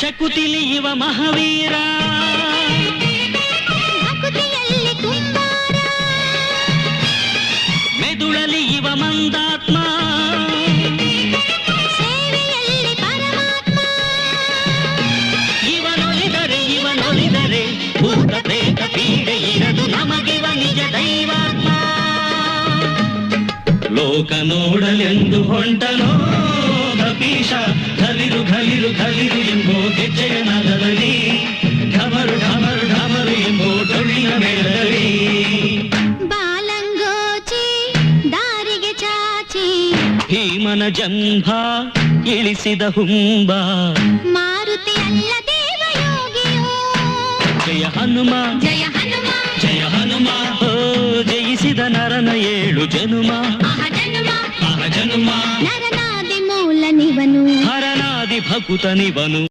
ಶಕುತಿಲಿ ಇವ ಮಹಾವೀರ, ಭಕುತಿಯಲ್ಲಿ ಕುಂಬಾರ, ಮೆದುಳಲಿ ಇವ ಮಂದಾತ್ಮ, ಸೇವೆಯಲ್ಲಿ ಪರಮಾತ್ಮ. ಇವನೊಲಿದರೆ ಭೂತ ಪ್ರೇತ ಪೀಡೆ ಇರದು, ನಮಗಿವ ನಿಜ ದೈವಾತ್ಮ. ಲೋಕ ನೋಡಲೆಂದು ಹೊಂಟನೋ ಕಪೀಶ, ಘಲಿರು ಘಲಿರು ಘಲಿರು ಎಂಬೋ ಗೆಜ್ಜೆಯ ನಗರದಲ್ಲಿ, ಢಮರು ಢಮರು ಢಮರು ಎಂಬೋ ಡೊಳ್ಳಿನ ಮೇಳದಲ್ಲಿ. ಬಾಲಂಗೋಚಿ ದಾರಿಗೆ ಚಾಚಿ, ಭೀಮನ ಜಂಭ ಇಳಿಸಿದ ಹುಂಬ, ಮಾರುತಿ ಅಲ್ಲ ದೇವಯೋಗಿಯೋ. ಜಯ ಹನುಮ ಜಯ ಹನುಮ, ಜಯ ಹನುಮ, ಓ ಜಯಿಸಿದ ನರನ 7 ಜನುಮ. ಆಹ ಜನುಮ, ಆಹ ಜನುಮ, ನರನಾದಿ ಮೂಲ ನಿವನು, ಹರನಾದಿ ಭಕುತನಿವನು.